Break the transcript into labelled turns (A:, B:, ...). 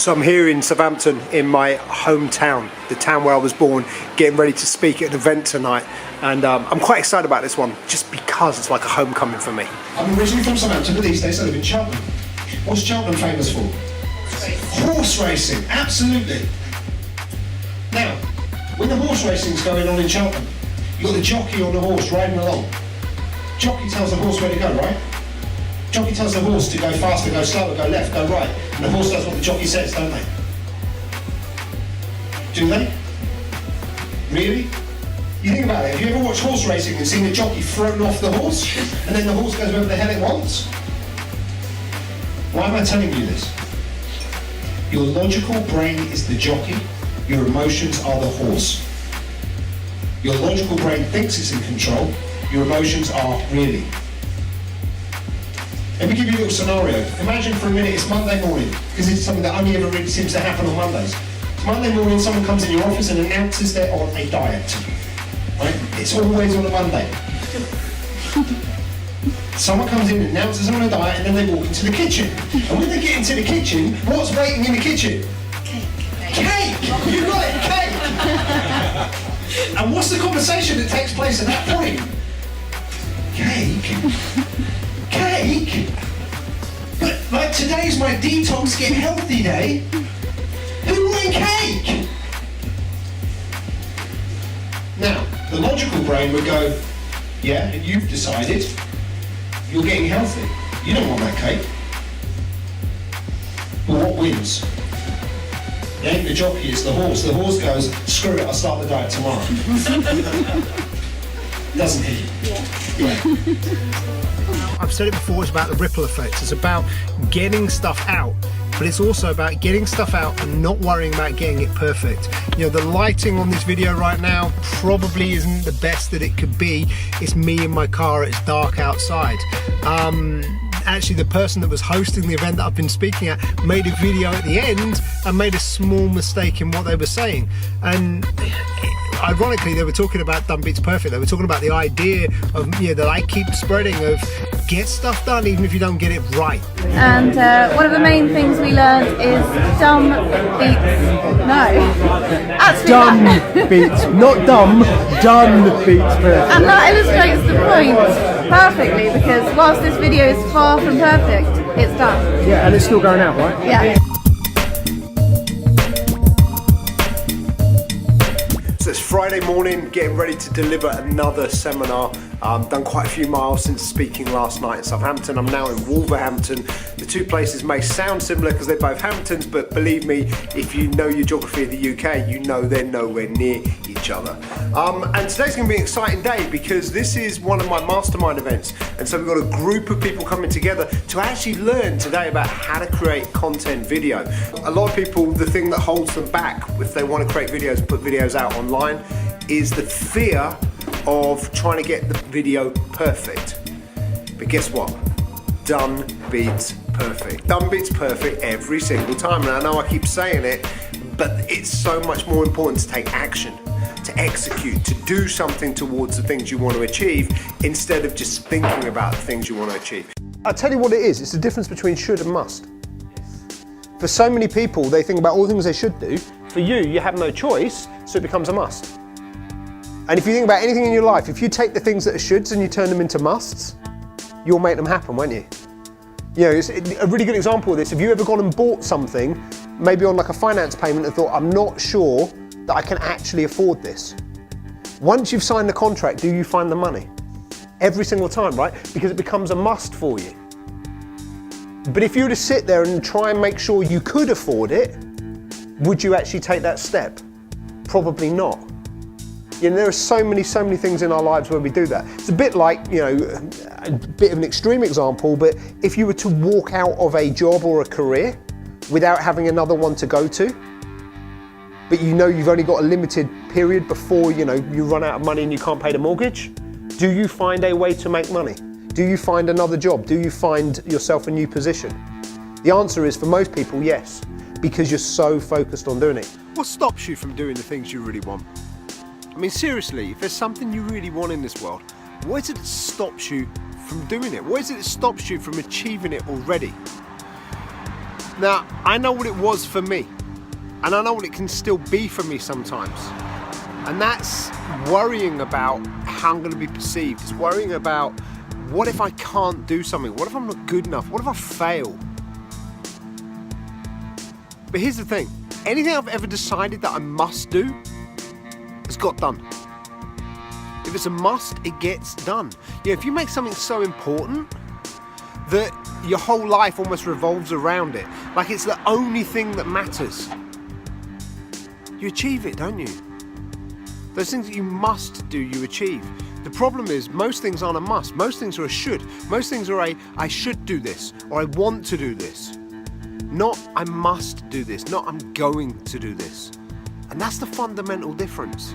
A: So I'm here in Southampton in my hometown, the town where I was born, getting ready to speak at an event tonight, and I'm quite excited about this one just because it's like a homecoming for me.
B: I'm originally from Southampton, but these days I live in Cheltenham. What's Cheltenham famous for? Horse racing, absolutely. Now, when the horse racing's going on in Cheltenham, you've got the jockey on the horse riding along. Jockey tells the horse where to go, right? Jockey tells the horse to go faster, go slower, go left, go right. And the horse does what the jockey says, don't they? Do they? Really? You think about it, have you ever watched horse racing and seen the jockey thrown off the horse? And then the horse goes wherever the hell it wants? Why am I telling you this? Your logical brain is the jockey, your emotions are the horse. Your logical brain thinks it's in control, your emotions are really. Let me give you a little scenario. Imagine for a minute it's Monday morning, because it's something that only ever really seems to happen on Mondays. It's Monday morning, someone comes in your office and announces they're on a diet. Right? It's always on a Monday. Someone comes in and announces they're on a diet, and then they walk into the kitchen. And when they get into the kitchen, what's waiting in the kitchen? Cake! You got it, cake! And what's the conversation that takes place at that point? Cake? Cake? But like today's my detox get healthy day. Who wanted cake? Now, the logical brain would go, yeah, and you've decided you're getting healthy. You don't want that cake. But what wins? It ain't the jockey, it's the horse. The horse goes, screw it, I'll start the diet tomorrow. Doesn't he? Yeah.
A: I've said it before, it's about the ripple effect. It's about getting stuff out, but it's also about getting stuff out and not worrying about getting it perfect. You know, the lighting on this video right now probably isn't the best that it could be. It's me in my car, it's dark outside. Actually, the person that was hosting the event that I've been speaking at made a video at the end and made a small mistake in what they were saying. And ironically, they were talking about done beats perfect. They were talking about the idea of, that I keep spreading of get stuff done even if you don't get it right.
C: And one of the main things we learned is dumb beats
A: not dumb, done beats perfect.
C: And that illustrates the point perfectly, because whilst this video is far from perfect, it's done.
A: Yeah, and it's still going out, right?
C: Yeah.
A: So it's Friday morning, getting ready to deliver another seminar. Done quite a few miles since speaking last night in Southampton. I'm now in Wolverhampton. The two places may sound similar because they're both Hamptons, but believe me, if you know your geography of the UK, you know they're nowhere near each other. And today's going to be an exciting day because this is one of my mastermind events. And so we've got a group of people coming together to actually learn today about how to create content video. A lot of people, the thing that holds them back if they want to create videos and put videos out online is the fear of trying to get the video perfect. But guess what? Done beats perfect. Done beats perfect every single time. And I know I keep saying it, but it's so much more important to take action, to execute, to do something towards the things you want to achieve instead of just thinking about the things you want to achieve. I'll tell you what it is. It's the difference between should and must. For so many people, they think about all the things they should do. For you, you have no choice, so it becomes a must. And if you think about anything in your life, if you take the things that are shoulds and you turn them into musts, you'll make them happen, won't you? You know, it's a really good example of this. Have you ever gone and bought something, maybe on like a finance payment, and thought, I'm not sure that I can actually afford this? Once you've signed the contract, do you find the money? Every single time, right? Because it becomes a must for you. But if you were to sit there and try and make sure you could afford it, would you actually take that step? Probably not. You know, there are so many things in our lives where we do that. It's a bit like, a bit of an extreme example, but if you were to walk out of a job or a career without having another one to go to, but you've only got a limited period before, you run out of money and you can't pay the mortgage, do you find a way to make money? Do you find another job? Do you find yourself a new position? The answer is, for most people, yes, because you're so focused on doing it. What stops you from doing the things you really want? I mean, seriously, if there's something you really want in this world, what is it that stops you from doing it? What is it that stops you from achieving it already? Now, I know what it was for me, and I know what it can still be for me sometimes. And that's worrying about how I'm going to be perceived. It's worrying about, what if I can't do something? What if I'm not good enough? What if I fail? But here's the thing. Anything I've ever decided that I must do has got done. If it's a must, it gets done. You know, if you make something so important that your whole life almost revolves around it, like it's the only thing that matters, you achieve it, don't you? Those things that you must do, you achieve. The problem is, most things aren't a must. Most things are a should. Most things are a, I should do this, or I want to do this. Not, I must do this, not, I'm going to do this. And that's the fundamental difference.